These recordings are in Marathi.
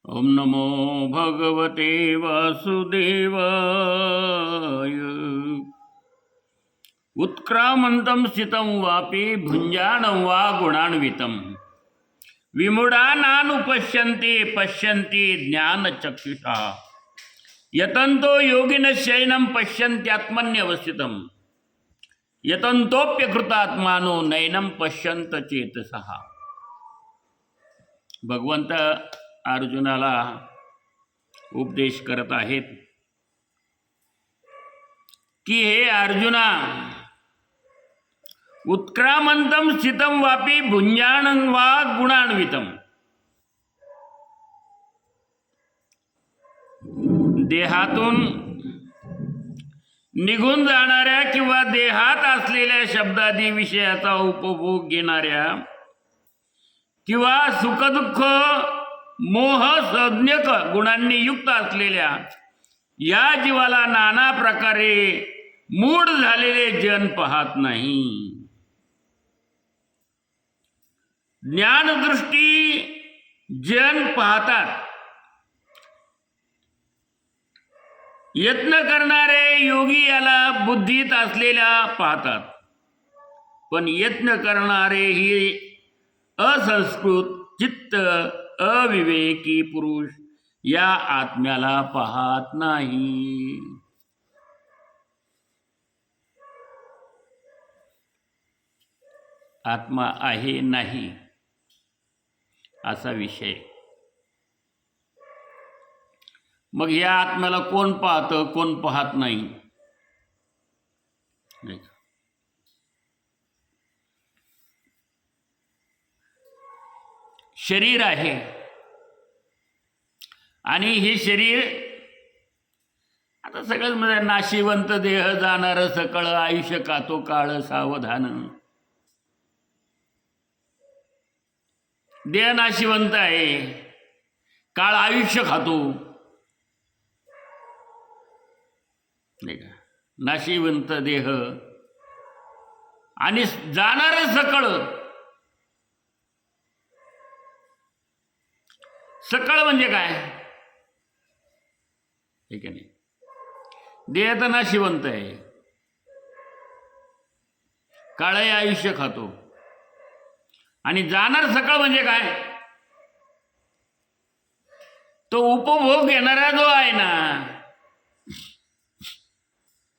ओम नमो भगवते वासुदेवाय। उत्क्रामन्तं स्थितं वापि भुञ्जानं वा गुणान्वितं विमूढानानुपश्यन्ति पश्यन्ति ज्ञानचक्षुषा यतन्तो योगिनश्चैनं पश्यन्त्यात्मन्यवस्थितं यतन्तोप्यकृतात्मानो नैनं पश्यन्त चेतसः। भगवंत अर्जुनाला उपदेश करत आहेत की हे अर्जुना, उत्क्रामंतम स्थितम वापी भुंजानं वा गुणान्वितम। देहातून निघून जाणाऱ्या किंवा देहात असलेल्या शब्दादी विषयाचा उपभोग घेणाऱ्या किंवा सुखदुःख मोह संज्ञक गुणांनी युक्त असलेल्या या जीवाला नाना प्रकारे मूढ झालेले जन पाहत नाही। ज्ञानदृष्टी जन पाहतात। यत्न करणारे योगी याला बुद्धीत असलेल्या पाहतात, पण यत्न करणारे ही असंस्कृत चित्त अविवेकी पुरुष या आत्म्याला पाहत नाही। आत्मा आहे नाही असा विषय। मग या आत्म्याला कोण पाहतं, कोण पाहत नाही? शरीर आहे आणि हे शरीर आता सगळंच म्हणजे नाशिवंत देह जाणार सकळ आयुष्य कातो काळ सावधान। देह नाशिवंत आहे, काळ आयुष्य खातो, नाही का? नाशिवंत देह आणि जाणार सकळ। सकळ म्हणजे काय? ठीक आहे, नाही देह तर नाशिवंत आहे, काळही आयुष्य खातो, आणि जाणार सकळ म्हणजे काय? तो उपभोग घेणारा जो आहे ना,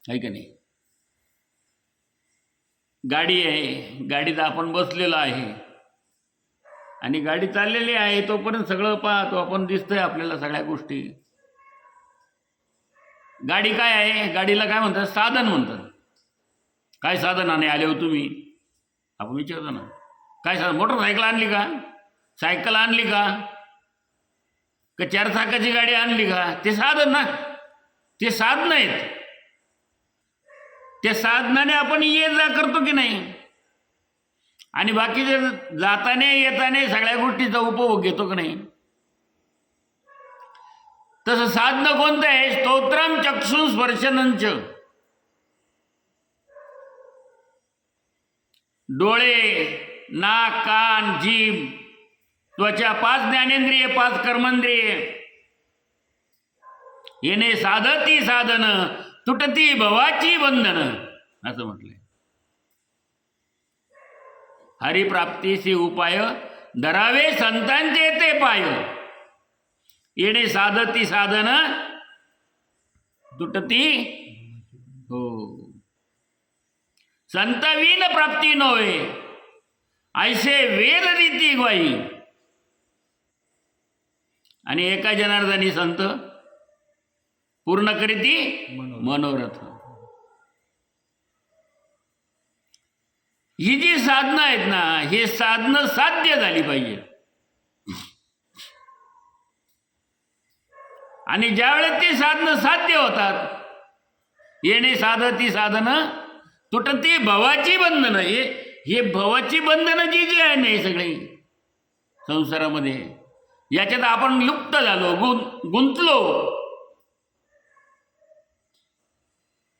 आहे का नाही? गाडी आहे, गाडीत आपण बसलेलो आहे आणि गाडी चाललेली आहे, तोपर्यंत सगळं पाहतो आपण, दिसतंय आपल्याला सगळ्या गोष्टी। गाडी काय आहे? गाडीला काय म्हणतात? साधन म्हणतात। काय साधनाने आले हो तुम्ही? आपण विचारतो ना, काय साधन? मोटरसायकल आणली का? सायकल आणली का? का चार चाकाची गाडी आणली का? ते साधन ना, ते साधन आहेत। त्या साधनाने आपण ये जा करतो की नाही? आणि बाकीचे जाताने येताने सगळ्या गोष्टीचा उपभोग घेतो की नाही? तसं साधन कोणतं आहे? स्तोत्रम चक्षु स्पर्शनंच। डोळे, नाक, कान, जीभ, त्वचा, 5 ज्ञानेंद्रिय, 5 कर्मेंद्रिय, येणे साधती साधन तुटती भवाची बंधन, असं म्हटलंय। हरिप्राप्तीसी उपाय धरावे संतांचे ते पाय, येणे साधती साधन तुटती हो संतवीन प्राप्ती नव्हे, ऐसे वेद रीती ग्वाही। आणि एका जनार्दनी संत पूर्ण करीती मनोरथ। ही जी साधनं आहेत ना, हे साधनं साध्य झाली पाहिजे। आणि ज्यावेळेस ती साधनं साध्य होतात, येणे साधती साधन तुटती भवाची बंधनं। हे भवाची बंधनं जी आहे ना, हे सगळी संसारामध्ये, याच्यात आपण लुप्त झालो, गुंतलो,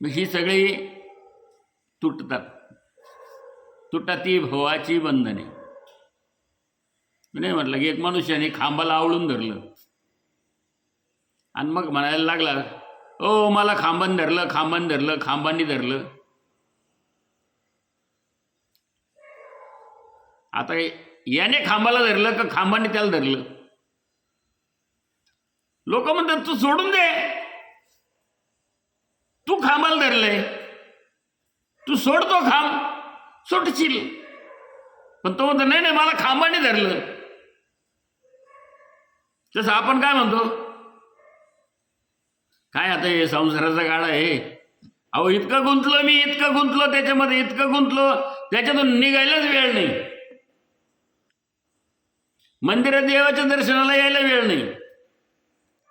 ही सगळी तुटतात। तुटती भवाची बंधने। नाही म्हटलं की एक मनुष्याने खांबाला आवळून धरलं, आणि मग म्हणायला लागला, ओ मला खांबान धरलं, खांबान धरलं, खांबांनी धरलं. आता याने खांबाला धरलं का खांबाने त्याला धरलं? लोक म्हणतात तू सोडून दे, तू खांबाला धरलंय, तू सोडतो खांब, सुटशील. पण तो म्हणतो नाही नाही, मला खांबाने धरलं. तसं आपण काय म्हणतो, काय आता हे संसाराचा गाडा आहे, अहो इतकं गुंतलो मी, इतकं गुंतलो त्याच्यामध्ये, इतकं गुंतलो त्याच्यातून निघायलाच वेळ नाही. मंदिरात देवाच्या दर्शनाला यायला वेळ नाही,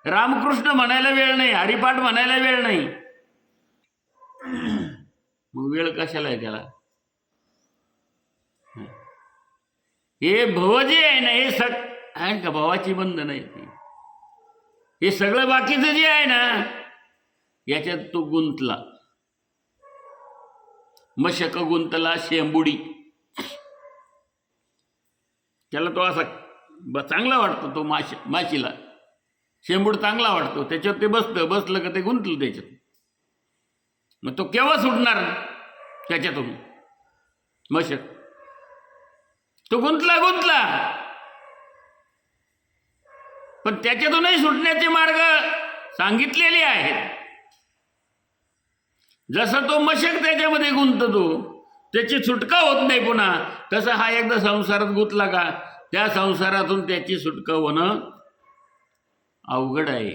रामकृष्ण म्हणायला वेळ नाही, हरिपाठ म्हणायला वेळ नाही. मग वेळ कशाला आहे त्याला? हे भव जे आहे ना, हे आहे का भावाची बंधन आहे ती. हे सगळं बाकीचं जे आहे ना, याच्यात तो गुंतला. मशक गुंतला शेंबुडी, त्याला तो असा चांगला वाटतो, तो माशीला शेंबूड चांगला वाटतो, त्याच्यावर ते बसलं का ते गुंतलं त्याच्यात. मग तो केव्हा सुटणार त्याच्यातून? मशक तो गुंतला, पण त्याच्यातूनही सुटण्याचे मार्ग सांगितलेले आहेत. जसा तो मशक त्याच्यामध्ये गुंततो, त्याची सुटका होत नाही पुन्हा, तसा हा एकदा संसारात गुंतला का त्या संसारातून त्याची सुटका होणं अवघड आहे.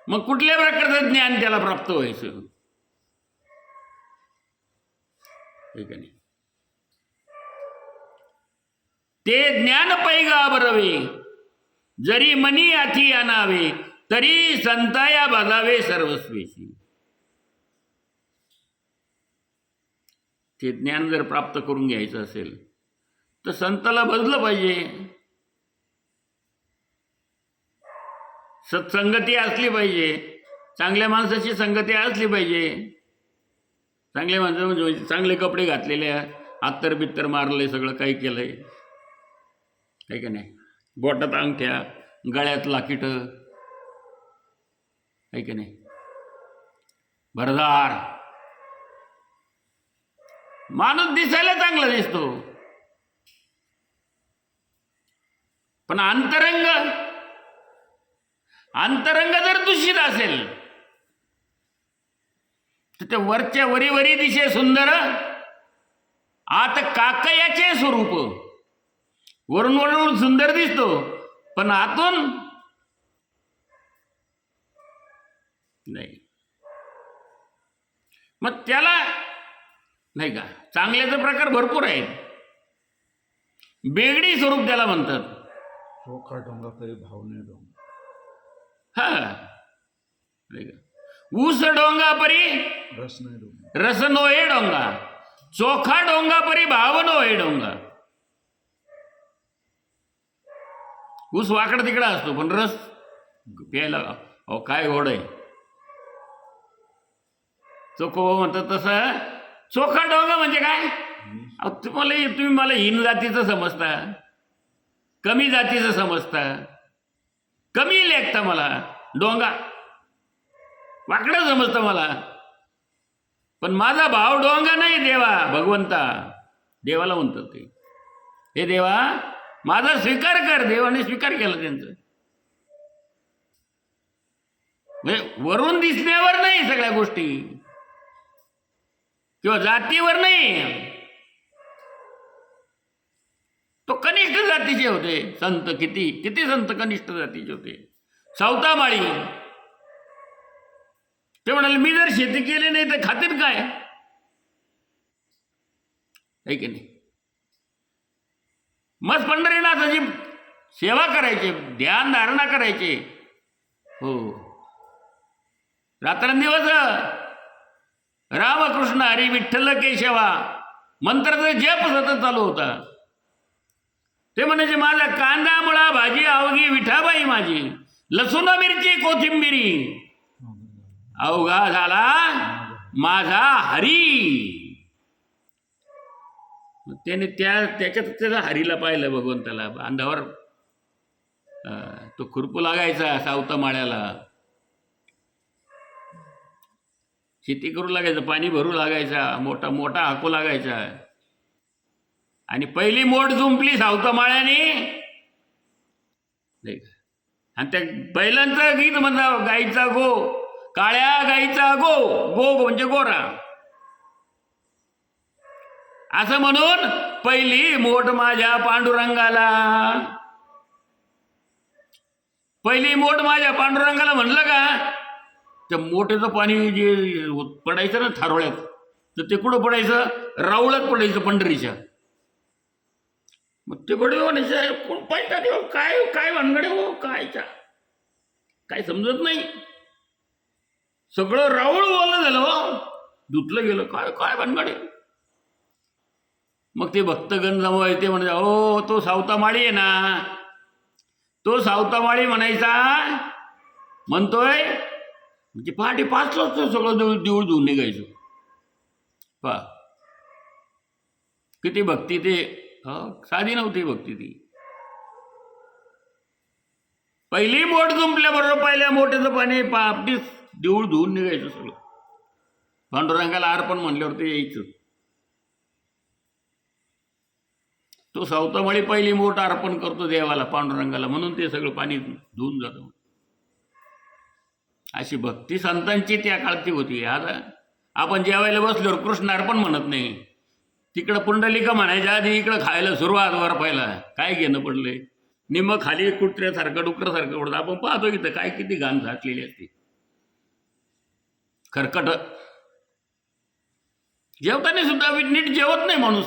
मग कुठल्या प्रकारचं ज्ञान त्याला प्राप्त व्हायचं? ठीक आहे. ते ज्ञान पैगा बरवे, जरी मनी आथी आणावे, तरी संताया बजावे सर्वस्वेशी. ते ज्ञान जर प्राप्त करून घ्यायचं असेल तर संताला भजलं पाहिजे, सत्संगती असली पाहिजे, चांगल्या माणसाची संगती असली पाहिजे. चांगले माणसं म्हणजे चांगले कपडे घातलेले, अत्तर बित्तर मारले, सगळं काही केलंय, आहे का नाही? बोटात अंगठ्या, गळ्यात लाकीट, आहे का नाही? भरदार माणूस दिसायला चांगला दिसतो, पण अंतरंग जर दूषित असेल तर ते वरच्या वरी दिसे सुंदर, आत काकयाचे स्वरूप. वरून सुंदर दिसतो, पण आतून नाही. मग त्याला नाही का, चांगल्याचे प्रकार भरपूर आहेत. बेगडी स्वरूप त्याला म्हणतात. चोखा डोंगा तरी भाव नाही डोंगा. हा, ऊस डोंगा परी रस नाही डोंगा, रस नोहे डोंगा, चोखा डोंगा परी भाव नोहे डोंगा. ऊस वाकडा तिकडा असतो, पण रस प्यायला अहो काय गोड आहे. चोखोबा म्हणतात तसं चोखा डोंगा म्हणजे काय? तुम्ही मला हीन जातीचं समजता, कमी जातीचं समजता, कमी लेखता, मला डोंगा वाकडं समजतं मला. पण माझा भाव डोंगा नाही, देवा भगवंता, देवाला म्हणतात ते, हे देवा माझा स्वीकार कर. देवाने स्वीकार केला त्यांचं. म्हणजे वरून दिसण्यावर नाही सगळ्या गोष्टी, किंवा जातीवर नाही. तो कनिष्ठ जातीचे होते संत, किती संत कनिष्ठ जातीचे होते. सावतामाळी ते म्हणाले मी जर शेती केली नाही तर खातील काय, आहे की नाही? मस्त पंढरीनाथाची सेवा करायची, ध्यान धारणा करायचे, हो, रात्रंदिवस रामकृष्ण हरी विठ्ठल केशवा मंत्राचा जप सतत चालू होता. ते म्हणायचे माझा कांदा मुळा भाजी अवघी विठाबाई माझी, लसूण मिरची कोथिंबिरी अवघा झाला माझा हरी. त्याने त्याच्यात त्याला हरीला पाहिलं, भगवंताला अंधावर तो खुरपू लागायचा सावता माळ्याला, शेती करू लागायचं, पाणी भरू लागायचा, मोठा मोठा हाकू लागायचा. आणि पहिली मोठ जुंपली सावता माळ्याने, नाही का? आणि त्या बैलांचं गीत म्हणता, गाईचा गो, काळ्या गाईचा गो, गो म्हणजे गोरा, असं म्हणून पहिली मोठ माझ्या पांडुरंगाला, पहिली मोठ माझ्या पांडुरंगाला म्हणलं का, त्या मोठ्याचं पाणी जे पडायचं ना थारोळ्यात, तर ते कुठं पडायचं, रावळात पडायचं पंढरीच्या. मग ते बडे म्हणायचं, कोण पाहिजे देव, काय काय भानगडे हो, काय समजत नाही, सगळं रावळ ओलं झालं हो, धुतलं गेलं, काय काय भानगडे. मग ते भक्तगण जमा येते म्हणजे, हो तो सावतामाळी आहे ना, तो सावतामाळी म्हणायचा, म्हणतोय म्हणजे पहाटे 5 वाजता सगळं देऊळ धुवून निघायचं. पहा किती भक्ती, ते साधी नव्हती भक्ती ती. पहिली मोठ जुंपल्याबरोबर पहिल्या मोठ्याचं पाणी आपलीच देऊळ धुवून निघायचं सगळं. पांडुरंगाला अर्पण म्हणल्यावर ते यायचं. तो सावतामाळी पहिली मोठ अर्पण करतो देवाला, पांडुरंगाला, म्हणून ते सगळं पाणी धुवून जातं. अशी भक्ती संतांची त्या काळची होती. आता आपण जेवायला बसल्यावर कृष्ण अर्पण म्हणत नाही, तिकडं पुंडलिका म्हणायच्या आधी इकडं खायला सुरुवात वरपायला. काय घेणं पडलंय, निम्म खाली कुत्र्यासारखं डुकरासारखं पडतं. आपण पाहतो इथं काय किती घाण साठलेली असते, खरकट. जेवताना सुद्धा नीट जेवत नाही माणूस,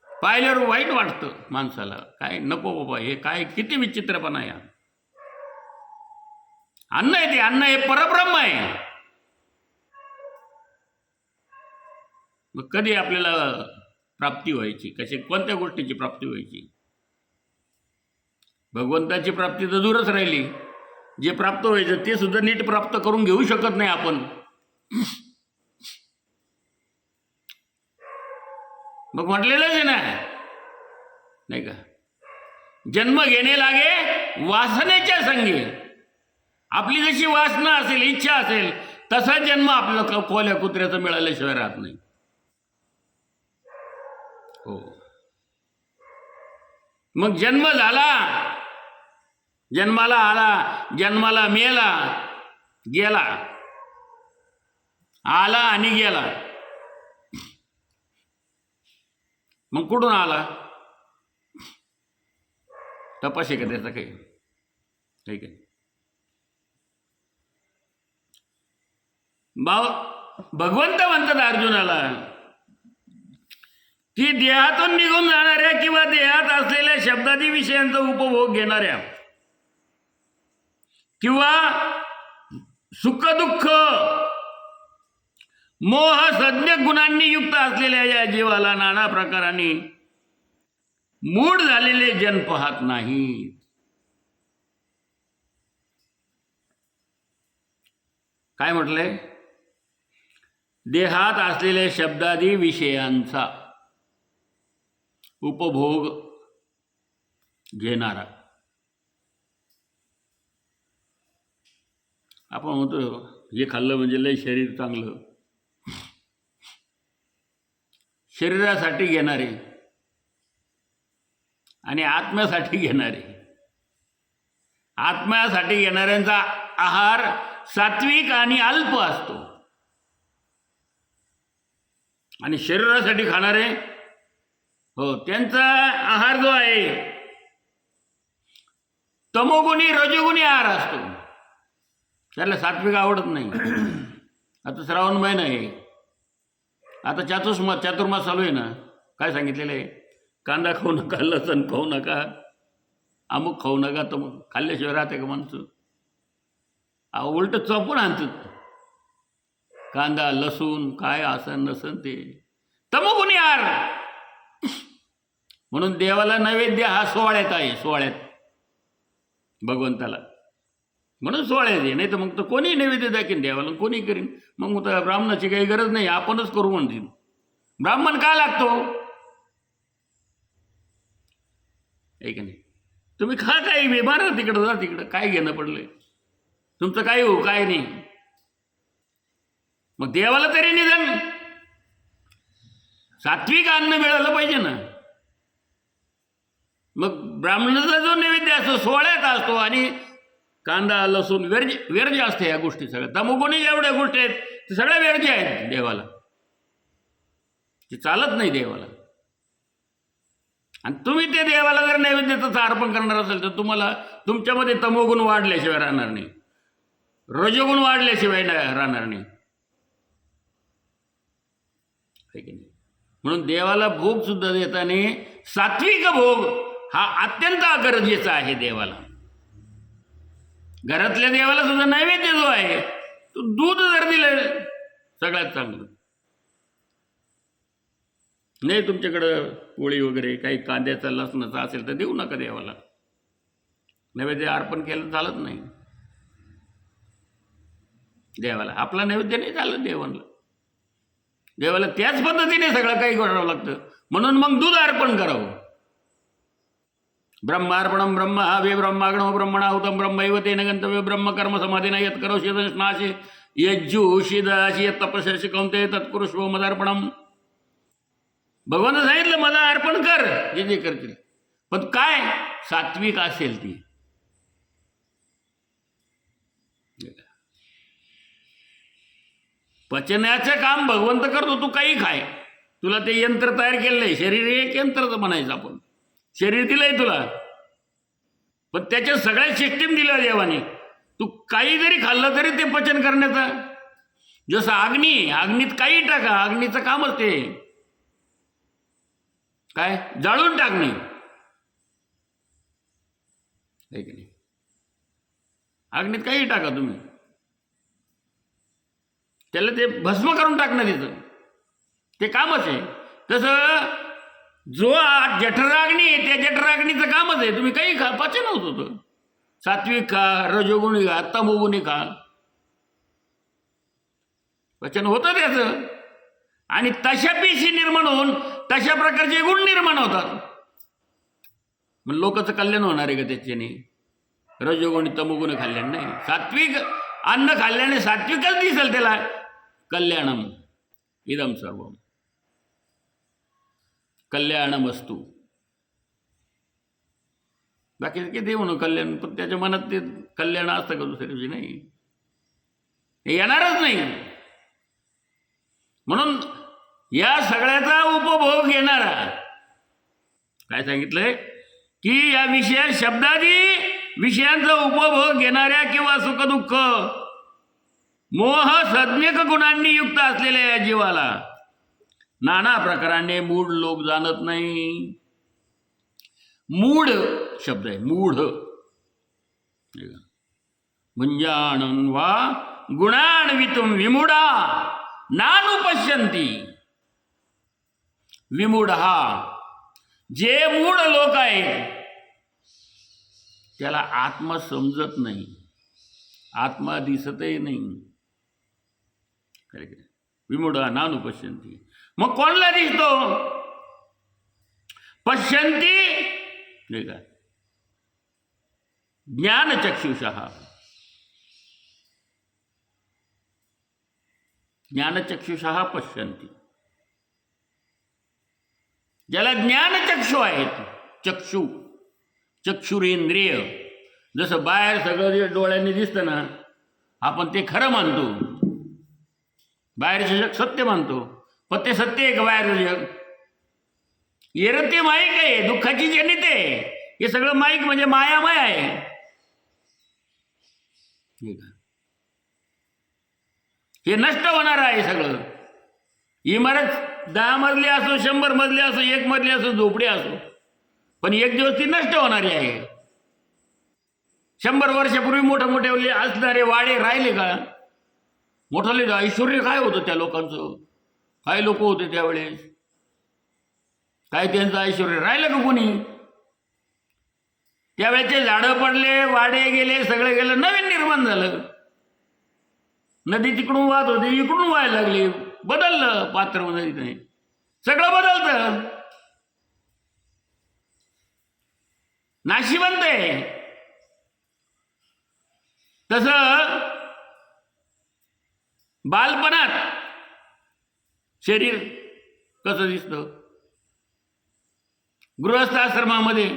पाहिल्यावर वाईट वाटतं माणसाला. काय नको बाबा, हे काय किती विचित्रपणा आहे. अन्न आहे, ते अन्न हे परब्रह्म आहे. मग कधी आपल्याला प्राप्ती व्हायची, कोणत्या गोष्टीची प्राप्ती व्हायची. भगवंताची प्राप्ती तर दूरच राहिली. जे प्राप्त व्हायचं ते सुद्धा नीट प्राप्त करून घेऊ शकत नाही आपण. मग म्हटलेलंच आहे ना, नाही का, जन्म घेणे लागे वासनेच्या संगे. आपली जशी वासना असेल, इच्छा असेल, तसा जन्म आपल्याला कोल्या कुत्र्याचं मिळाल्याशिवाय राहत नाही. हो, मग जन्म झाला, जन्माला आला, जन्माला मेला, गेला, आला आणि गेला. मग कुठून आला, तपास आहे का त्याचा काही, ठीक आहे. भगवंत म्हणतात अर्जुनाला की देहातून निघून जाणाऱ्या किंवा देहात असलेल्या शब्दादी विषयांचा उपभोग घेणाऱ्या किंवा सुख दुःख मोह सज्ञ गुणांनी युक्त असलेल्या या जीवाला नाना प्रकारांनी मूढ झालेले जन पाहत नाही. काय म्हटलंय, देहात असलेल्या शब्दादी विषयांचा उपभोग घेणारा. आपण म्हणतो हे खाल्लं म्हणजे लय शरीर चांगलं, शरीरासाठी घेणारे आणि आत्म्यासाठी घेणारे. आत्म्यासाठी घेणाऱ्यांचा आहार सात्विक आणि अल्प असतो, आणि शरीरासाठी खाणारे, हो, त्यांचा आहार जो आहे तमोगुणी रजोगुणी आहार असतो. त्याला सात्विक आवडत नाही. आता श्रावण महिना आहे, आता चातुर्मास चालू आहे ना. काय सांगितलेलं आहे, कांदा खाऊ नका, लसण खाऊ नका, अमुक खाऊ नका. तर मग खाल्ल्याशिवाय राहते का माणसं. उलट चपून आणतात कांदा लसूण, काय असं नसन ते तमोगुणी आहार. म्हणून देवाला नैवेद्य हा सोहळ्यात आहे, सोहळ्यात भगवंताला, म्हणून सोहळ्यात आहे. नाही तर मग तर कोणी नैवेद्य दाखीन देवाला, कोणी करीन. मग तर ब्राह्मणाची काही गरज नाही, आपणच करू म्हणतील. ब्राह्मण का लागतो, आहे की नाही. तुम्ही खा काही बेमार तिकडं जा, तिकडं काय घेणं पडलंय तुमचं, काय हो काय नाही. मग देवाला तरी निदान सात्विक अन्न मिळालं पाहिजे ना. मग ब्राह्मणाचा जो नैवेद्य असतो सोहळ्यात असतो आणि कांदा लसूण वर्ज्य असते या गोष्टी सगळ्या. तमोगुणी जेवढ्या गोष्टी आहेत ते सगळ्या वर्ज्य आहेत देवाला, ते चालत नाही देवाला. आणि तुम्ही ते देवाला जर नैवेद्याचं अर्पण करणार असेल तर तुम्हाला तुमच्यामध्ये तमोगुण वाढल्याशिवाय राहणार नाही, रजोगुण वाढल्याशिवाय राहणार नाही, आहे की नाही. म्हणून देवाला भोग सुद्धा देताना सात्विक भोग हा अत्यंत गरजेचा आहे देवाला. घरातल्या देवाला सुद्धा नैवेद्य जो आहे तो दूध जर दिलं सगळ्यात चांगलं. नाही तुमच्याकडं पोळी वगैरे काही कांद्याचा लसणाचा असेल तर देऊ नका देवाला. नैवेद्य अर्पण केलं चालत नाही देवाला. आपला नैवेद्य नाही चालत देवाला. देवाला त्याच पद्धतीने सगळं काही करावं लागतं. म्हणून मग दूध अर्पण करावं. ब्रह्मार्पणम ब्रह्म वे ब्रह्माग्नो ब्रह्मणाहुतम ब्रह्मैव तेन गंतव्य ब्रह्म कर्म समाधीना यत् करोषि स्नाशे यज्जुषिदाशी यत् तपस्याशी कौंते तत्कुरुष्व मदार्पणम. भगवान सांगितलं मला अर्पण कर जे जे करतील, पण काय सात्विक असेल ती. पचण्याचं काम भगवंत करतो. तू काही खाय, तुला ते यंत्र तयार केलेलं आहे. शरीर एक यंत्रच म्हणायचं आपण. शरीर दिलंय तुला, पण त्याच्या सगळ्या सिस्टीम दिल्या देवाने. तू काही जरी खाल्लं तरी ते पचन करण्याचा. जसं अग्नीत काही टाका, अग्नीचं कामच ते काय जाळून टाकणे, आहे की नाही. अग्नीत काही टाका तुम्ही, त्याला ते भस्म करून टाकणं तिथं ते कामच आहे. तसं जो जठराग्नी आहे त्या जठराग्नीचं कामच आहे. तुम्ही काही खा, पचन होत होतं. सात्विक खा, रजोगुणी खा, तमोगुणी खा, पचन होतं त्याचं. आणि तशा पेशी निर्माण होऊन तशा प्रकारचे गुण निर्माण होतात. मग लोकांचं कल्याण होणार आहे का त्याच्याने? रजोगुणी तमोगुणी खाल्ल्याने नाही. सात्विक अन्न खाल्ल्याने सात्विकच दिसेल त्याला. कल्याणम इदम सर्वम कल्याणमस्तु. बाकी किती म्हणू कल्याण, पण त्याच्या मनात ते कल्याण असतं का दुसऱ्या दिवशी? नाही, हे येणारच नाही. म्हणून या सगळ्याचा उपभोग घेणारा काय सांगितलंय की या शब्दादी विषयांचा उपभोग घेणाऱ्या किंवा सुखदुःख मोह सज्ञक गुणांनी युक्त असलेल्या या जीवाला नाना प्रकाराने मूढ लोक जाणत नाही. मूढ शब्द आहे, मूढ. भुंजाणन वा गुणान्वितुम विमूढा नानुपश्यन्ति. विमूढ हा जे मूढ लोक आहेत त्याला आत्मा समजत नाही, आत्मा दिसतही नाही. विमूढ नानुपश्यन्ति. मग कोणला दिसतो? पश्यन्ति ज्ञानचक्षुषः. ज्ञानचक्षुषः पश्यन्ति. ज्याला ज्ञानचक्षु आहेत, चक्षु चक्षुरेंद्रिय. जसं बाहेर सगळं जे डोळ्यांनी दिसतं ना, आपण ते खरं मानतो, बाहेरचं जग सत्य मानतो. पण ते सत्य आहे का बाहेरचं जग? येरं ते माईक आहे, दुःखाची जनित आहे. हे सगळं माईक म्हणजे मायामय आहे. हे नष्ट होणार आहे सगळं. इमारत 10 मजली असो, 100 मजली असो, 1 मजली असो, झोपडी असो, पण एक दिवस ती नष्ट होणारी आहे. 100 वर्षापूर्वी मोठे असणारे वाडे राहिले का? मोठाले ऐश्वर्य काय होतं त्या लोकांचं? काय लोक होते त्यावेळेस? काय त्यांचं ऐश्वर्य राहिलं का कोणी? त्यावेळेचे झाडं पडले, वाडे गेले, सगळे गेलं, नवीन निर्माण झालं. नदी तिकडून वाहत होती, इकडून व्हायला लागली. बदललं पात्र, नदी सगळं बदलतं. नाशिवंत आहे. तसं बालपणात शरीर कसं दिसतं, गृहस्थ आश्रमामध्ये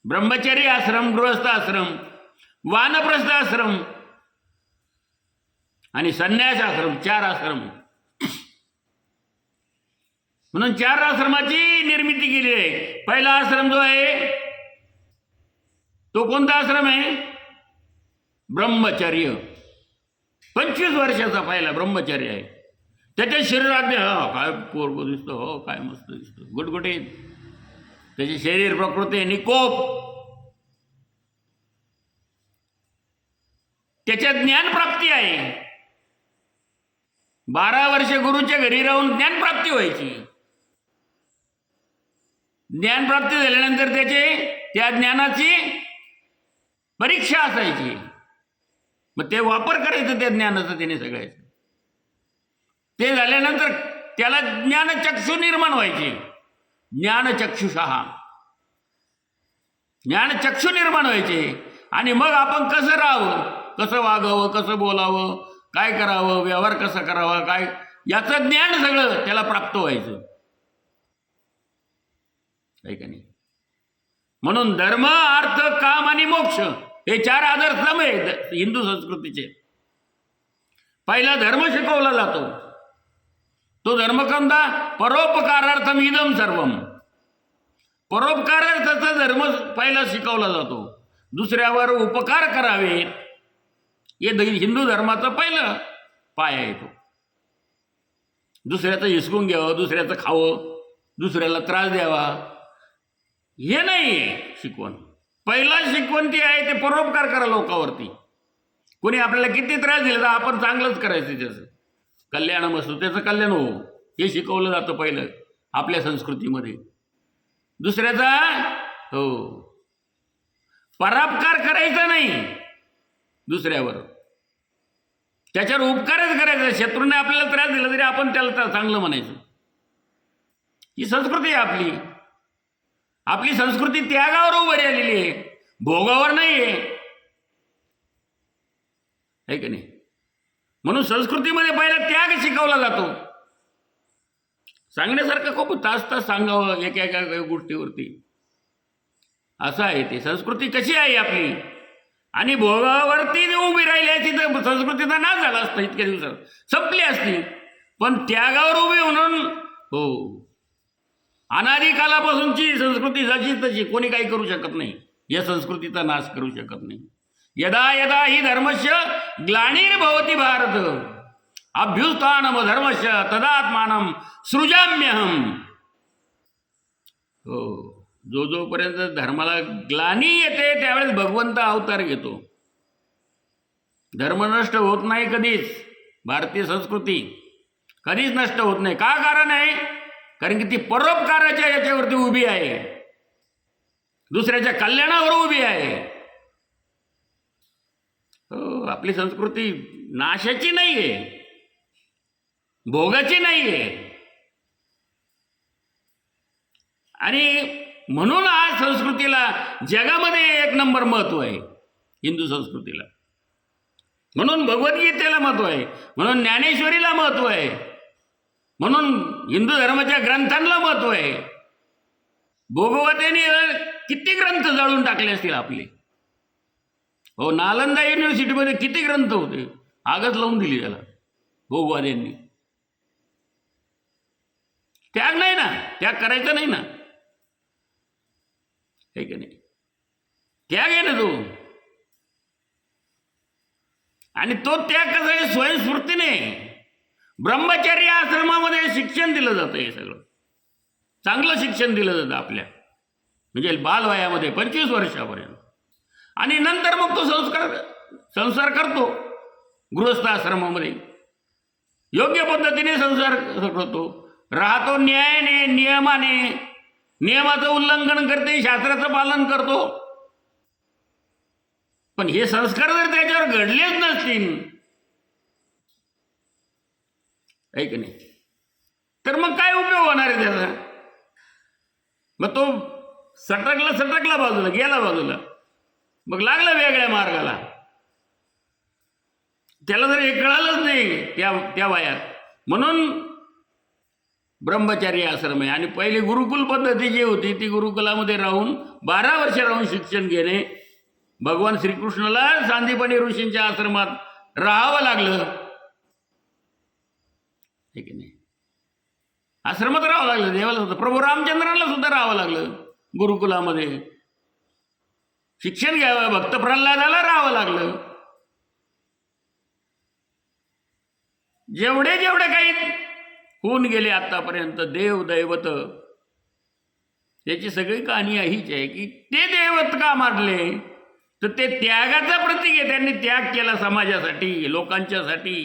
ब्रह्मचर्य आश्रम, गृहस्थ आश्रम, वानप्रस्थ आश्रम आणि संन्यास आश्रम, 4 आश्रम. म्हणून 4 आश्रमाची निर्मिती केली आहे. पहिला आश्रम जो आहे तो कोणता आश्रम आहे? ब्रह्मचर्य. 25 वर्षाचा पहिला ब्रह्मचर्य आहे. त्याच्या शरीरात काय पोरगो दिसतो, हो काय मस्त दिसतो, गुटगुटीत. त्याचे शरीर प्रकृती निकोप. त्याच्यात ज्ञानप्राप्ती आहे. 12 वर्ष गुरुच्या घरी राहून ज्ञानप्राप्ती व्हायची. ज्ञानप्राप्ती झाल्यानंतर त्या ज्ञानाची परीक्षा असायची. मग ते वापर करायचं त्या ज्ञानाचं त्याने सगळ्याचं. ते झाल्यानंतर त्याला ज्ञानचक्षु निर्माण व्हायचे. ज्ञानचक्षुषः, ज्ञानचक्षु निर्माण व्हायचे. आणि मग आपण कसं राहावं, कसं वागावं, कसं बोलावं, काय करावं, व्यवहार कसा करावा, काय याचं ज्ञान सगळं त्याला प्राप्त व्हायचं. आहे का नाही? म्हणून धर्म, अर्थ, काम आणि मोक्ष हे 4 आधारस्तंभ आहेत हिंदू संस्कृतीचे. पहिला धर्म शिकवला जातो. तो धर्म कोणता? परोपकारार्थम इदम सर्वम. परोपकारार्थाचा धर्म पहिला शिकवला जातो. दुसऱ्यावर उपकार करावेत हे हिंदू धर्माचा पहिलं पाय आहे. तो दुसऱ्याचं हिसकून घ्यावं, दुसऱ्याचं खावं, दुसऱ्याला त्रास द्यावा हे नाही आहे शिकवण. पहिला शिकवण ती आहे ते परोपकार करा लोकांवरती. कोणी आपल्याला किती त्रास दिला तर आपण चांगलंच करायचं, त्याचं कल्याण असतो, त्याचं कल्याण हो हे शिकवलं जातं पहिलं आपल्या संस्कृतीमध्ये. दुसऱ्याचा हो परोपकार करायचा नाही दुसऱ्यावर, त्याच्यावर उपकारच करायचा. शत्रूने आपल्याला त्रास दिला तरी आपण त्याला चांगलं म्हणायचं. ही संस्कृती आहे आपली. आपली संस्कृती त्यागावर उभी राहिलेली आहे, भोगावर नाही आहे की नाही? म्हणून संस्कृतीमध्ये पहिला त्याग शिकवला जातो. सांगण्यासारखं खूप तास सांगावं एका गोष्टीवरती. असं आहे ते. संस्कृती कशी आहे आपली, आणि भोगावरती उभी राहिली आहे तिथं संस्कृतीचा नाश झाला असता, इतक्या दिवसात संपली असती. पण त्यागावर उभी म्हणून हो अनादी कालापासूनची संस्कृती जशी तशी कोणी काही करू शकत नाही. या संस्कृतीचा नाश करू शकत नाही. यदा यदा ही धर्मस्य ग्लानिर्भवति भारत अभ्युत्थानम धर्मस्य तदात्मानं सृजाम्यहम. हो जोपर्यंत धर्माला ग्लानी येते त्यावेळेस भगवंत अवतार घेतो. धर्म नष्ट होत नाही कधीच. भारतीय संस्कृती कधीच नष्ट होत नाही. का कारण आहे? कारण की ती परोपकाराच्या याच्यावरती उभी आहे, दुसऱ्याच्या कल्याणावर उभी आहे. हो आपली संस्कृती नाशाची नाही आहे, भोगाची नाही आहे. आणि म्हणून आज संस्कृतीला जगामध्ये 1 नंबर महत्व आहे हिंदू संस्कृतीला. म्हणून भगवद्गीतेला महत्व आहे, म्हणून ज्ञानेश्वरीला महत्व आहे, म्हणून हिंदू धर्माच्या ग्रंथांना महत्व आहे. भोगवतेने किती ग्रंथ जाळून टाकले असतील आपले. हो नालंदा युनिव्हर्सिटीमध्ये किती ग्रंथ होते, आगच लावून दिली त्याला भोगवाद्यांनी. त्याग नाही ना, त्याग करायचा नाही ना, हे की नाही? त्याग आहे ना तो. आणि तो त्याग कसा आहे? स्वयंस्फूर्तीने. ब्रह्मचर्य आश्रमामध्ये शिक्षण दिलं जातं, हे सगळं चांगलं शिक्षण दिलं जातं आपल्या म्हणजे बालवयामध्ये 25 वर्षापर्यंत. आणि नंतर मग तो संसार करतो गृहस्थ आश्रमामध्ये, योग्य पद्धतीने संसार करतो, राहतो न्यायाने, नियमाने, नियमाचं उल्लंघन करते, शास्त्राचं पालन करतो. पण हे संस्कार जर त्याच्यावर घडलेच नसतील आहे की नाही, तर मग काय उपयोग होणार आहे त्याचा? मग तो सटकला बाजूला, गेला बाजूला. मग लागला वेगळ्या मार्गाला. त्याला जर हे कळालंच नाही त्या वयात. म्हणून ब्रह्मचारी आश्रम आहे. आणि पहिली गुरुकुल पद्धती जी होती ती गुरुकुलामध्ये राहून 12 वर्ष राहून शिक्षण घेणे. भगवान श्रीकृष्णाला सांदीपनी ऋषींच्या आश्रमात राहावं लागलं, हे की नाही? आश्रमात राहावं लागलं देवाला सुद्धा. प्रभू रामचंद्रांना सुद्धा राहावं लागलं गुरुकुलामध्ये. शिक्षण घ्यावं. भक्त प्रल्हादाला राहावं लागलं. जेवढे काही होऊन गेले आतापर्यंत देव दैवत, त्याची सगळी कहाणी हीच आहे की ते दैवत का मारले, तर ते त्यागाचं प्रतीक आहे. त्यांनी त्याग केला समाजासाठी, लोकांच्यासाठी,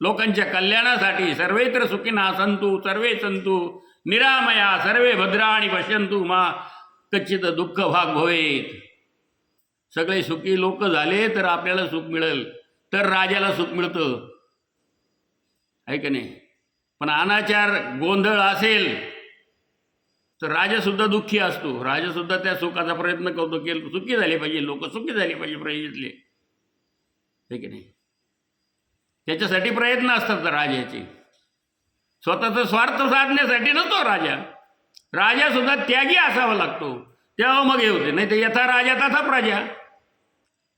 लोकांच्या कल्याणासाठी. सर्वत्र सुखिनः सन्तु सर्वे सन्तु निरामया सर्वे भद्राणि पश्यन्तु मा कच्चित दुःख भाग भवेत. सगळे सुखी लोक झाले तर आपल्याला सुख मिळेल, तर राजाला सुख मिळतं, आहे का नाही? पण अनाचार गोंधळ असेल तर राजासुद्धा दुःखी असतो. राजासुद्धा त्या सुखाचा प्रयत्न करतो की सुखी झाले पाहिजे, लोक सुखी झाले पाहिजे प्रजेतले, आहे की नाही? त्याच्यासाठी प्रयत्न असतात राजाचे. स्वतःचा स्वार्थ साधण्यासाठी नसतो राजा. राजासुद्धा त्यागी असावा लागतो, तेव्हा मग हे होते. नाही तर यथा राजा तथा प्रजा.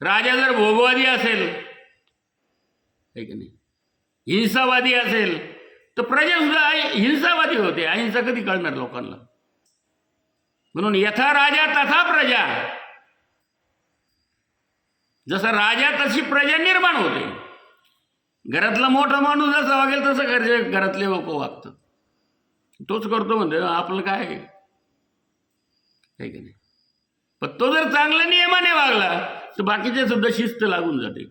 राजा जर भोगवादी असेल, आहे की नाही, हिंसावादी असेल, तर प्रजा सुद्धा हिंसावादी होते. अहिंसा कधी कळणार लोकांना? म्हणून यथा राजा तथा प्रजा. जसा राजा तशी प्रजा निर्माण होते. घरातला मोठा माणूस जसा वागेल तसं घरातले लोक वागतात. तोच करतो म्हणते, आपलं काय आहे की नाही? पण तो जर चांगल्या नियमाने वागला तर बाकीचे सुद्धा शिस्त लागून जाते.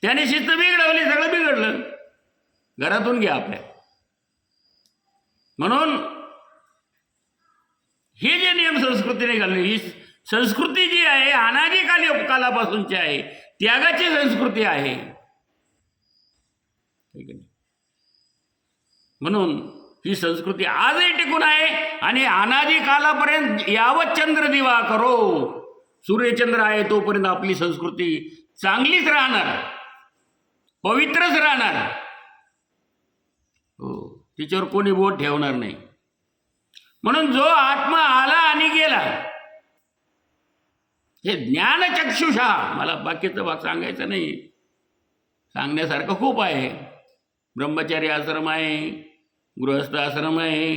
त्याने शिस्त बिघडवली, सगळं बिघडलं. घरातून घ्या आपल्या. म्हणून हे जे नियम संस्कृतीने घालणे, ही संस्कृती जी आहे अनादी कालापासूनची आहे, त्यागाची संस्कृती आहे. म्हणून ही संस्कृती आजही टिकून आहे. आणि अनादी कालापर्यंत यावत चंद्र दिवा करो, सूर्यचंद्र आहे तोपर्यंत आपली संस्कृती चांगलीच राहणार, पवित्रच राहणार. हो, तिच्यावर कोणी बोट ठेवणार नाही. म्हणून जो आत्मा आला आणि गेला, हे ज्ञानचक्षुषा. मला बाकीचं भाग सांगायचं नाही, सांगण्यासारखं खूप आहे. ब्रह्मचारी आश्रम आहे, गृहस्थ आश्रम आहे,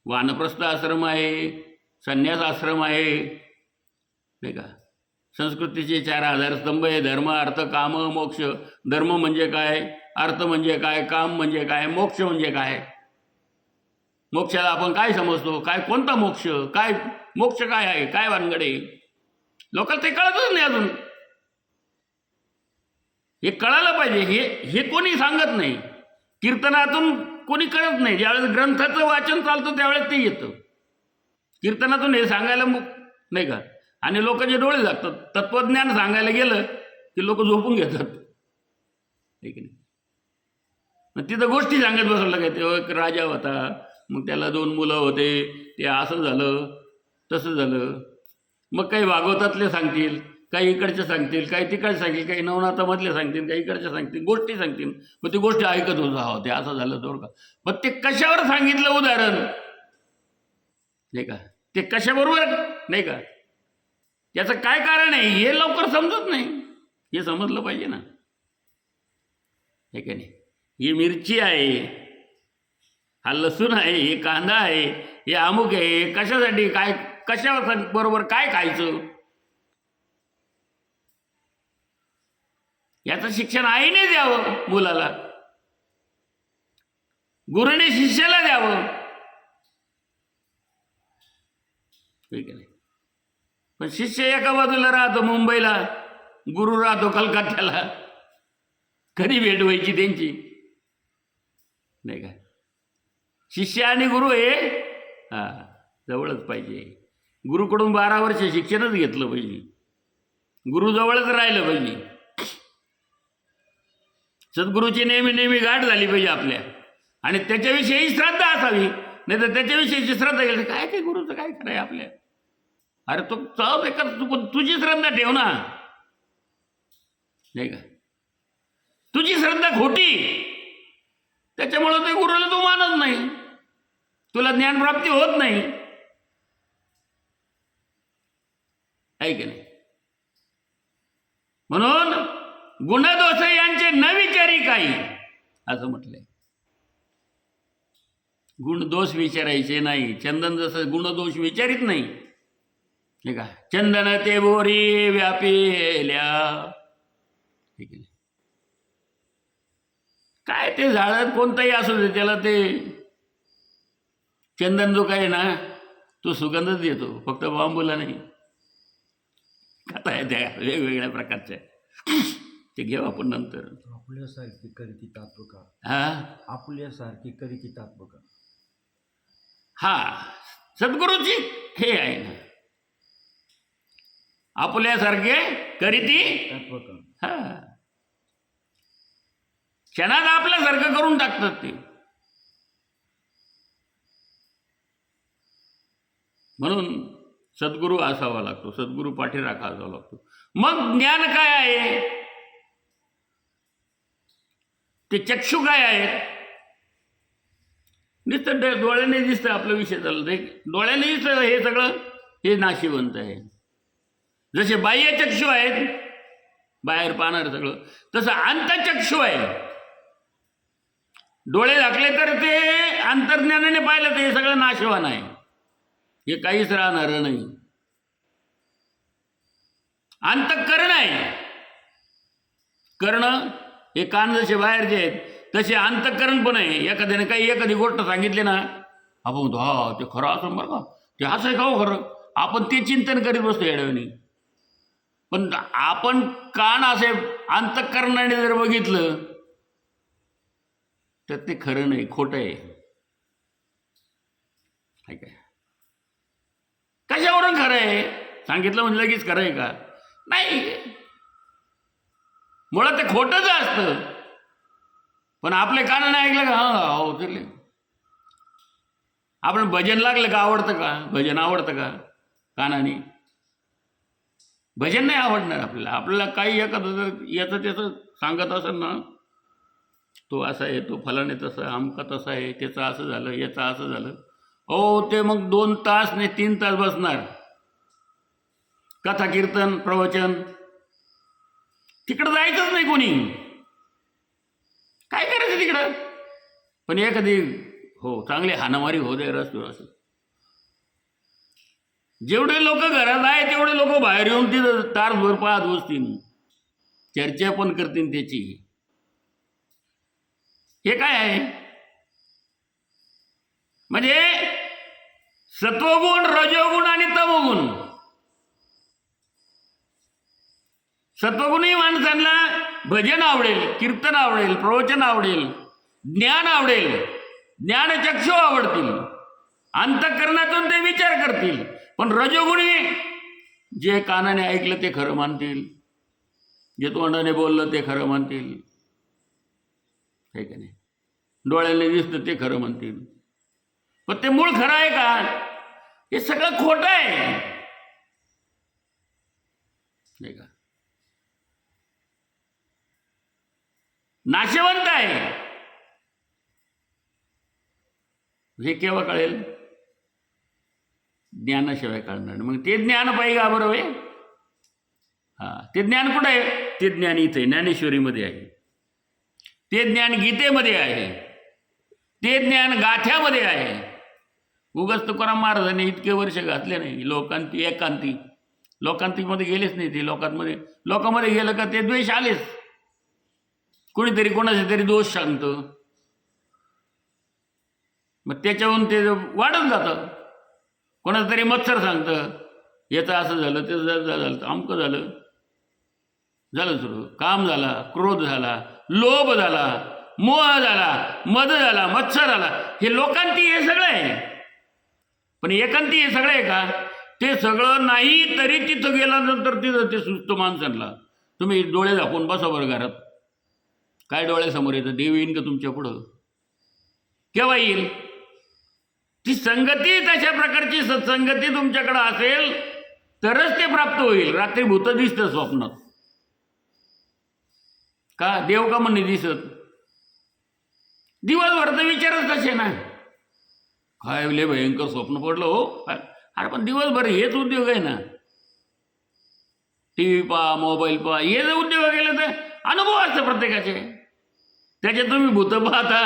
वानप्रस्थ आश्रम आहे, संन्यास आश्रम आहे, नाही का? संस्कृतीचे 4 आधारस्तंभ आहे: धर्म, अर्थ, काम, मोक्ष. धर्म म्हणजे काय, अर्थ म्हणजे काय, काम म्हणजे काय, मोक्ष म्हणजे काय? मोक्षाला आपण काय समजतो? काय, कोणता मोक्ष? काय मोक्ष काय आहे? काय वानगडे? लोकांना ते कळतच नाही अजून. हे कळायला पाहिजे. हे कोणी सांगत नाही. कीर्तनातून कोणी कळत नाही. ज्यावेळेस ग्रंथाचं वाचन चालतं त्यावेळेस ते येतं. कीर्तनातून हे सांगायला नाही का? आणि लोकांचे डोळे लागतात. तत्वज्ञान सांगायला गेलं की लोक झोपून घेतात, आहे की नाही? मग तिथं गोष्टी सांगत बसवलं काय, तेव्हा एक राजा होता, मग त्याला 2 मुलं होते, ते असं झालं तसं झालं. मग काही भागवतातले सांगतील, काही इकडचे सांगतील, काही तिकडचे सांगतील, काही नवनाथामधले सांगतील, काही इकडचे सांगतील, गोष्टी सांगतील. मग ती गोष्टी ऐकत होता, हो ते असं झालं तर का. मग ते कशावर सांगितलं उदाहरण, नाही का? ते कशाबरोबर, नाही का? त्याचं काय कारण आहे हे लवकर समजत नाही. हे समजलं पाहिजे ना, हे का नाही? ही मिरची आहे, हा लसूण आहे, हे कांदा आहे, हे अमुक आहे, कशासाठी, काय, कशावर बरोबर काय खायचं, याचं शिक्षण आईने द्यावं मुलाला, गुरुने शिष्याला द्यावं, ठीक आहे? पण शिष्य एका बाजूला राहतो मुंबईला, गुरु राहतो कलकत्त्याला. कधी भेट व्हायची त्यांची, नाही का? शिष्य आणि गुरु हे जवळच पाहिजे. गुरुकडून 12 वर्ष शिक्षणच घेतलं पाहिजे, गुरु जवळच राहिलं पाहिजे. सद्गुरूची नेहमी गाठ झाली पाहिजे आपल्या, आणि त्याच्याविषयी श्रद्धा असावी. नाही तर त्याच्याविषयीची श्रद्धा गेली काय ते गुरुचं काय खरं आहे आपल्या. अरे तो चाव एका तुझी श्रद्धा ठेव ना, नाही का. तुझी श्रद्धा खोटी, त्याच्यामुळं ते गुरुला तू मानत नाही, तुला ज्ञानप्राप्ती होत नाही, आहे की नाही. म्हणून गुणदोष यांचे न विचारी काही असं म्हटलंय. गुणदोष विचारायचे नाही. चंदन जसं गुणदोष विचारित नाही, ठीक आहे. चंदन ते बोरी व्यापिल्या, ठीक आहे. काय ते झाड कोणतंही असू दे, त्याला ते चंदन जो काय ना तो सुगंधच देतो, फक्त बांबूला नाही. कथा आहे त्या वेगवेगळ्या प्रकारच्या, ते घेऊ आपण नंतर. आपल्यासारखी करीती तात्व का, हा आपल्यासारखी करीती तात्व का. हा सद्गुरूची हे आहे ना, आपल्यासारखे करीती तात्व का. हा क्षणात आपल्यासारखं करून टाकतात ते. म्हणून सद्गुरू असावा लागतो, सद्गुरू पाठीराखा असावा लागतो. मग ज्ञान काय आहे, ते चक्षु काय आहेत. नुसतं डोळ्याने दिसतं आपला विषय झाला, ते डोळ्याने दिसतं हे सगळं, हे नाशिवंत आहे. जसे बाह्य चक्षु आहेत बाहेर पाहणार सगळं, तसं अंतचक्षु आहे. डोळे झाकले तर ते अंतर्ज्ञानाने पाहिलं ते सगळं नाशवान आहे, हे काहीच राहणार नाही. अंतःकरण आहे. कर्ण हे कान जसे बाहेरचे आहेत तसे अंतःकरण पण आहे. एखाद्याने एखादी गोष्ट सांगितली ना, आपण म्हणतो हा ते खरं असं बरं का, ते असं आहे का हो खरं, आपण ते चिंतन करीत बसतो येड्यावानी. पण आपण कान असे अंतःकरणाने जर बघितलं तर ते खरं नाही, खोटं आहे. काय कशावरून खरं आहे, सांगितलं म्हणजे लगेच खरं आहे का, नाही. मुळात ते खोटंच असतं. पण आपल्या कानाने ऐकलं का, हा हो चले. आपण भजन लागलं का आवडतं का, भजन आवडतं का कानाने, भजन नाही आवडणार आपल्याला. आपल्याला काही एखादं याचं त्याचं सांगत असेल ना, तो असा आहे, तो फलाने तसं, आमका तसा आहे, त्याचं असं झालं, याचं असं झालं, हो ते मग 2 तास नाही 3 तास बसणार. कथा कीर्तन प्रवचन, तिकडं जायचंच नाही कोणी, काय करायचं तिकडं. पण एखादी हो चांगली हाणामारी हो दे रस्त्यावर. असं जेवढे लोक घरात आहे तेवढे लोक बाहेर येऊन तिथं तारभर पाहत बसतील, चर्चा पण करतील त्याची. हे काय आहे म्हणजे सत्वगुण, रजोगुण आणि तमोगुण. सत्वगुणही माणसांना भजन आवडेल, कीर्तन आवडेल, प्रवचन आवडेल, ज्ञान आवडेल, ज्ञानचक्षु आवडतील, अंतःकरणातून ते विचार करतील. पण रजोगुणी जे कानाने ऐकलं ते खरं मानतील, जे तोंडाने बोललं ते खरं मानतील, हे का नाही. डोळ्याने दिसतं ते खरं म्हणतील, पण ते मूळ खरं आहे का, हे सगळं खोटं आहे, नाही का. नाशवंत आहे. हे केव्हा कळेल, ज्ञानाशिवाय कळणार. मग ते ज्ञान पाहिजे का बरोबर आहे. हा ते ज्ञान कुठं आहे, ते ज्ञान इथे ज्ञानेश्वरीमध्ये आहे, ते ज्ञान गीतेमध्ये आहे, ते ज्ञान गाथ्यामध्ये आहे. उगाच तुकाराम महाराजांनी इतके वर्ष घातले नाही लोकांती एकांती, लोकांतीमध्ये गेलेच नाही ते. लोकांमध्ये गेलं का ते द्वेष आलेच. कोणीतरी कोणाचे तरी दोष सांगतं, मग त्याच्याहून ते वाढत जातं. कोणाचं तरी मत्सर सांगतं, याचं असं झालं, त्याचं झालं, अमकं झालं, झालं सुरू. काम झाला, क्रोध झाला, लोभ झाला, मोह झाला, मद झाला, मत्सर झाला. हे लोकांती हे सगळं आहे. पण एकांती हे सगळं आहे का, ते सगळं नाही. तरी तिथं गेल्यानंतर तिथं ते सुचतं माणसांना. तुम्ही डोळे झाकून बसा बरं घरात, काय डोळ्यासमोर येतं, देव येईन का तुमच्या पुढं, केव्हा येईल. ती संगती, तशा प्रकारची सत्संगती तुमच्याकडे असेल तरच ते प्राप्त होईल. रात्री भूत दिसतं स्वप्नात का? देव का म्हणे दिसत? दिवसभर तर विचारच तसे ना, काय लय भयंकर स्वप्न पडलं हो. अरे पण दिवसभर हेच उद्योग आहे ना, टी व्ही पहा, मोबाईल पहा, हे जर उद्योग केले तर अनुभव असतं प्रत्येकाचे. त्याच्यात तुम्ही भूत पाहता,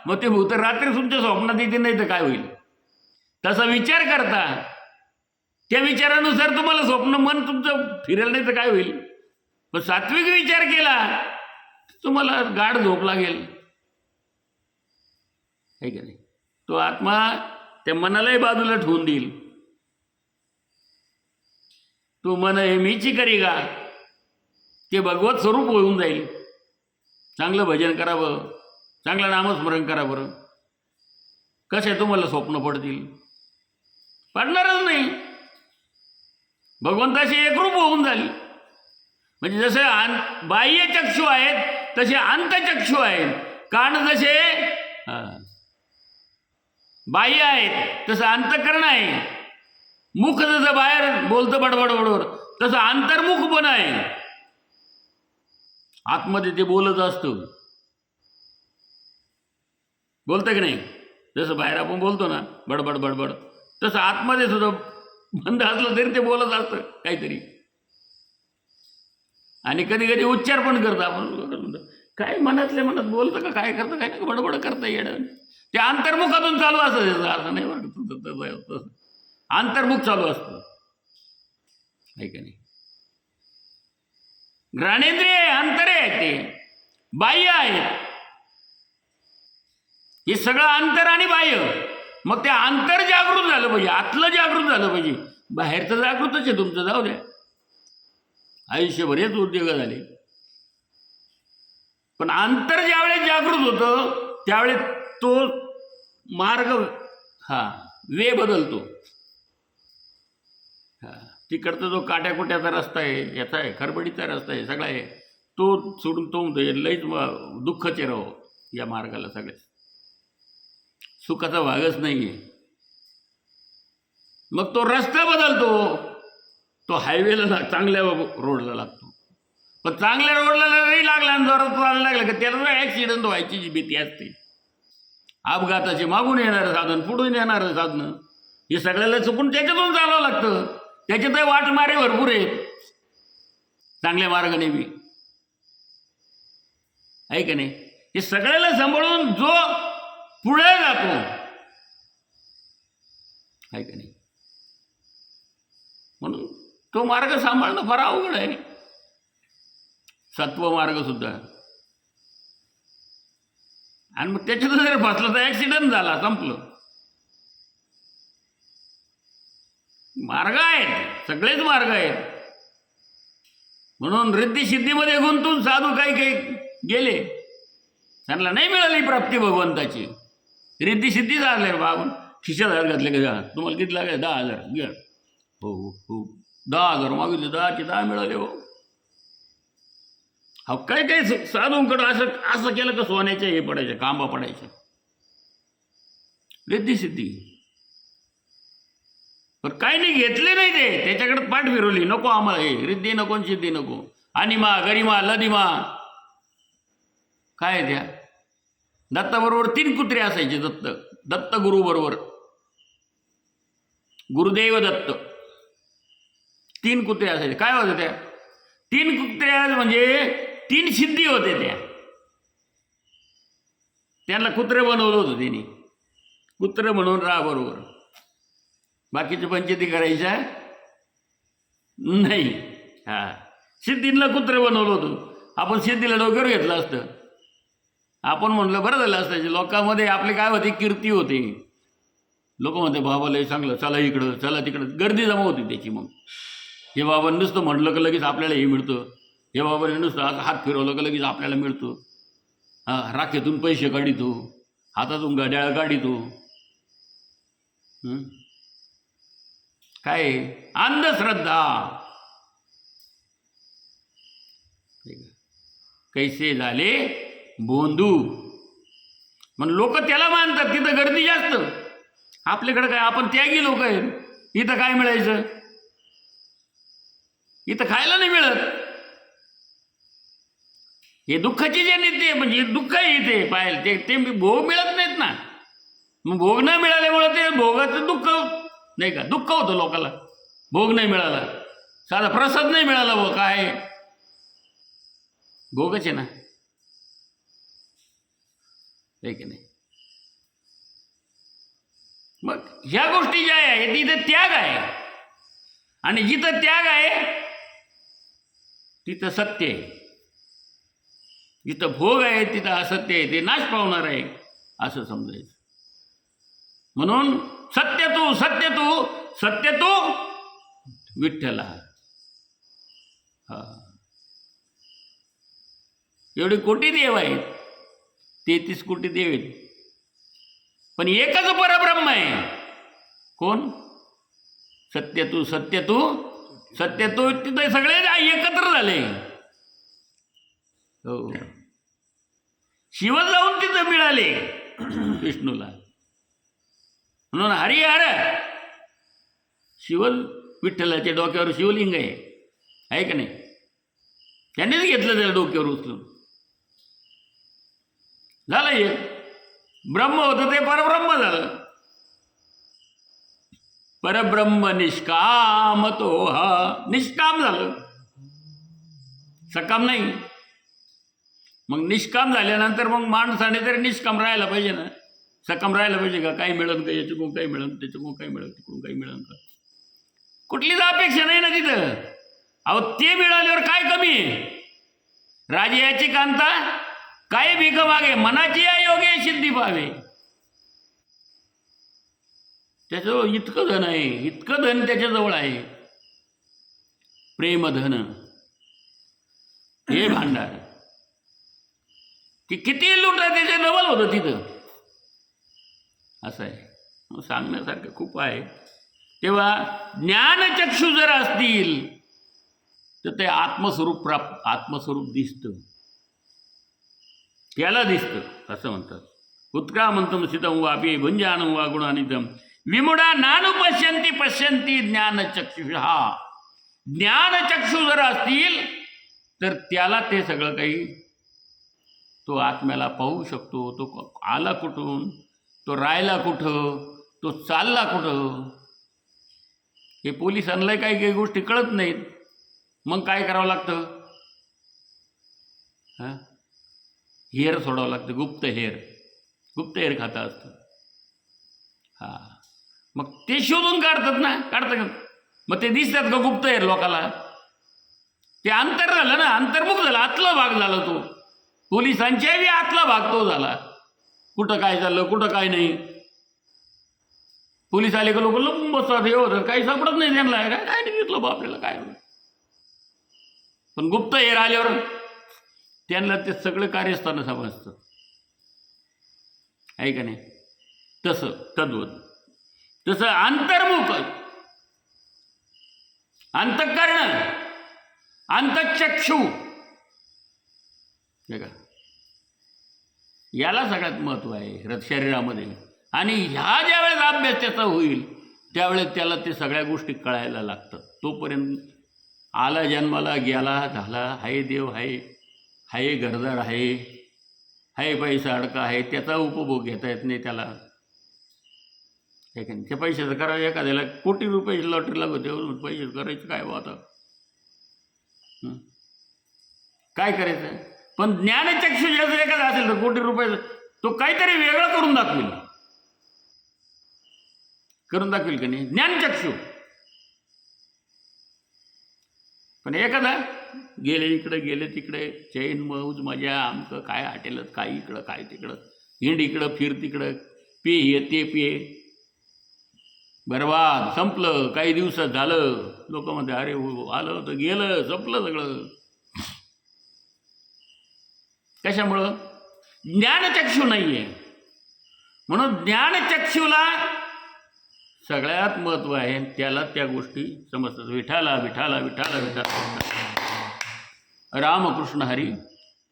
मग ते भूत रात्री तुमच्या स्वप्नात येते नाही तर काय होईल? तसा विचार करता, त्या विचारानुसार तुम्हाला स्वप्न मन तुमचं फिरेल नाही तर काय होईल? पण सात्विक विचार केला तुम्हाला गाढ झोप लागेल, आहे का नाही? तो आत्मा त्या मनालाही बाजूला ठेवून देईल. तू मन हे मीची करी का, ते भगवत स्वरूप होऊन जाईल. चांगलं भजन करावं, चांगलं नामस्मरण करा. बरं कसे तुम्हाला स्वप्न पडतील? पडणारच नाही. भगवंताशी एकरूप होऊन झाली. म्हणजे जसे बाह्य चक्षु आहेत तसे अंतचक्षु आहेत. कान जसे बाह्य आहेत तसं अंतकरण आहे. मुख जसं बाहेर बोलतं बडबड बडबड तसं अंतर्मुख पण आहे. आतमध्ये ते बोलत असतं, बोलतं की नाही? जसं बाहेर आपण बोलतो ना बडबड बडबड, तसं आतमध्ये सुद्धा बंद असलं तरी ते बोलत असतं काहीतरी. आणि कधी कधी उच्चार पण करतं. आपण काय मनातल्या मनात बोलतं का काय करतं, काय नाही बडबड करता येणं, ते अंतर्मुखातून चालू असतं. त्याचा अर्थ नाही बरं, अंतर्मुख चालू असतं, आहे का नाही? घ्राणेंद्रिय अंतरे आहेत, ते बाह्य आहेत. हे सगळं अंतर आणि बाह्य. मग ते अंतर जागृत झालं पाहिजे, आतलं जागृत झालं पाहिजे. बाहेरचं जागृतच आहे तुमचं, जाऊ द्या. आयुष्यभर हेच उद्योग झाले. पण अंतर ज्यावेळेस जागृत होतं त्यावेळेस तो मार्ग वे बदलतो. तिकडचा जो काट्याकुट्याचा रस्ता आहे, याचा आहे खरबडीचा रस्ता आहे, सगळा आहे तो सोडून तो म्हणतो लईच दुःखाचे राहो या मार्गाला. सगळे सुखाचा भागच नाही आहे. मग तो रस्ता बदलतो, तो हायवेला चांगल्या रोडला लागतो. पण चांगल्या रोडला नाही लागला आणि जोरात चालायला लागला का त्याला ॲक्सिडेंट व्हायची जी भीती असते. अपघाताचे मागून येणारं साधन, पुढून येणारं साधन, हे सगळ्याला चुकून त्याच्यातून चालावं लागतं. त्याच्यातही वाटमारे भरपूर आहेत चांगल्या मार्गाने बी, आहे का नाही? हे सगळ्याला सांभाळून जो पुढे जातो, आहे का नाही? म्हणून तो मार्ग सांभाळणं फार अवघड आहे. सत्व मार्ग सुद्धा. आणि मग त्याच्यात जर फसलं तर ॲक्सिडेंट झाला, संपलं. मार्ग आहेत, सगळेच मार्ग आहेत. म्हणून रिद्धी सिद्धीमध्ये गुंतून साधू काही काही गेले, त्यांना नाही मिळाली प्राप्ती भगवंताची. रिद्धी सिद्धी झाले बाबून खिशात हात घातले का तुम्हाला किती लागेल? 10,000 घ्या. हो हो हो 10,000 मागितले, 10चे 10 मिळाले. हो काय काय साधूंकडं असं केलं का सोन्याच्या हे पडायचे, कांबा पडायचे. रिद्धी सिद्धी. पण काही नाही घेतले नाही ते, त्याच्याकडे पाठ फिरवली. नको आम्हाला हे रिद्धी नको, सिद्धी नको. अनिमा गरिमा लदिमा काय द्या. दत्ताबरोबर 3 कुत्रे असायचे. दत्त गुरु बरोबर, गुरुदेव दत्त 3 कुत्रे असायचे. काय होते त्या 3 कुत्र्या म्हणजे 3 सिद्धी होते त्या. त्यांना कुत्रे बनवलं होतं त्यांनी. कुत्रे म्हणून राहा बरोबर, बाकीच्या पंचायती करायच्या नाही. सिद्धींना कुत्रे बनवलं होतं. आपण सिद्धीला डोक्यावर घेतलं असतं, आपण म्हणलं बरं झालं असतं. लोकांमध्ये आपले काय होते, कीर्ती होते. लोक म्हणते बाबा लय चांगलं, चला इकडं चला तिकडं, गर्दी जमा होती त्याची. मग हे बाबा नुसतं म्हटलं का लगेच आपल्याला हे मिळतं. हे बाबाने नुसतं हात फिरवलं का लगेच आपल्याला मिळतं. राखेतून पैसे काढितो, हातातून घड्याळ काढितो. काय अंधश्रद्धा. कैसे झाले बोंधू. मग लोक त्याला मानतात, तिथं गर्दी जास्त. आपल्याकडे काय, आपण त्यागी लोक आहेत. इथं काय मिळायचं? इथं खायला नाही मिळत. हे दुःखाची जे नेते म्हणजे दुःख आहे इथे पाहायला, ते भोग मिळत नाहीत ना. मग भोग न मिळाल्यामुळं ते भोगाचं दुःख नाही का, दुःख होतं लोकाला. भोग नाही मिळाला, साधा प्रसाद नाही मिळाला, व काय भोगच आहे ना, आहे की नाही. मग ह्या गोष्टी ज्या आहे तिथे त्याग आहे, आणि जिथं त्याग आहे तिथं सत्य आहे. जिथं भोग आहे तिथं असत्य आहे, ते नाश पावणार आहे असं समजायचं. म्हणून सत्य तू सत्य तू सत्य तू विठ्ठला. हा, एवढे कोटी देव आहेत, 33 कोटी देव आहेत, पण एकच परब्रह्म आहे. कोण? सत्य तू सत्य तू सत्य तू. तिथे सगळे एकत्र झाले. हो, शिव जाऊन तिथं मिळाले विष्णूला. म्हणून हरिहर शिव, विठ्ठलाच्या डोक्यावर शिवलिंग आहे का नाही. त्यांनीच घेतलं त्याला डोक्यावर उचलून. झालं एक ब्रह्म होतं ते परब्रह्म झालं. परब्रह्म निष्काम तो हा, निष्काम झालं, सकाम नाही. मग निष्काम झाल्यानंतर मग माणसाने तरी निष्काम राहायला पाहिजे ना. सकाम राहायला पाहिजे का? काही मिळेल का याच्याकडून, काही मिळेल त्याच्याकडून, काही मिळेल तिकडून, काही मिळेल का? कुठलीच अपेक्षा नाही ना तिथं. अहो ते मिळाल्यावर काय कमी आहे? राजयाची कांता काय भीक मागे, मनाची अयोग्य सिद्धी पावे. त्याच्याजवळ इतकं धन आहे, इतकं धन त्याच्याजवळ आहे. प्रेमधन हे भांडार, की किती लुटा त्याचे डबल होतं तिथं. असं आहे, सांगण्यासारखं खूप आहे. तेव्हा ज्ञानचक्षु जर असतील तर ते आत्मस्वरूप दिसतं, त्याला दिसतं असं म्हणतात. उत्क्रामंतम सितम वापी भुंजानं वा गुणानितम विमुडा नानुपश्यंती पश्यंती ज्ञानचक्षुषा. ज्ञानचक्षु जर असतील तर त्याला ते सगळं काही, तो आत्म्याला पाहू शकतो. तो आला कुठून, तो राहिला कुठं, तो चालला कुठं. हे पोलिसांना काही काही गोष्टी कळत नाहीत. मग काय करावं लागतं? हां, हेर सोडावं लागतं, गुप्त हेर खातं असतं. हां, मग ते शोधून काढतात ना, काढतात. मग ते दिसतात का गुप्त हेर लोकाला? ते अंतर झालं ना, अंतर्मुख झालं, आतला भाग झाला तो. पोलिसांच्याही आतला भाग तो झाला. कुठं काय चाललं, कुठं काय नाही. पोलीस आले का लोक लपून बसतात, हे होतं, काही सापडत नाही त्यांना. काय नाही घेतलं बा आपल्याला काय. पण गुप्त हेर आल्यावर त्यांना ते सगळं कार्यस्थान समजतं, आहे का नाही. तसं तद्वत तसं अंतर्मुख, अंतःकरण, अंतःचक्षु, हे का, याला सगळ्यात महत्त्व आहे शरीरामध्ये. आणि ह्या ज्या वेळेस अभ्यास त्याचा होईल त्यावेळेस त्याला ते सगळ्या गोष्टी कळायला लागतात. तोपर्यंत आला जन्माला, गेला झाला, हाय देव आहे, हाय घरदार आहे, हाय पैसा अडका आहे, त्याचा उपभोग घेता येत नाही त्याला. हे का नाही. त्या पैशाचं करावं, एखाद्याला कोटी रुपयाची लॉटरी लागते, पैसे करायचं काय बा आता, काय करायचं. पण ज्ञानचक्षु ज्याचं एखादा असेल तर कोटी रुपयाचं तो काहीतरी वेगळं करून दाखवेल का नाही, ज्ञानचक्षु. पण एखादा गेले इकडे गेले तिकडे, चैन मौज मजा आमचं काय हॉटेलत, काय इकडं काय तिकडं, हिंड इकडं फिर तिकडं, पे हे ते पे, बरबाद, संपलं. काही दिवसात झालं, लोक म्हणते अरे आलं होतं गेलं, संपलं सगळं. कशामुळं? ज्ञानचक्षु नाही आहे. म्हणून ज्ञानचक्षुला सगळ्यात महत्त्व आहे, त्याला त्या गोष्टी समजतात. विठाला विठाला विठाला विठाला. रामकृष्ण हरी.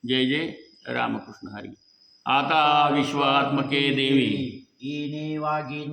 जय जय रामकृष्ण हरी. आता विश्वात्मके देवी येणे वागिने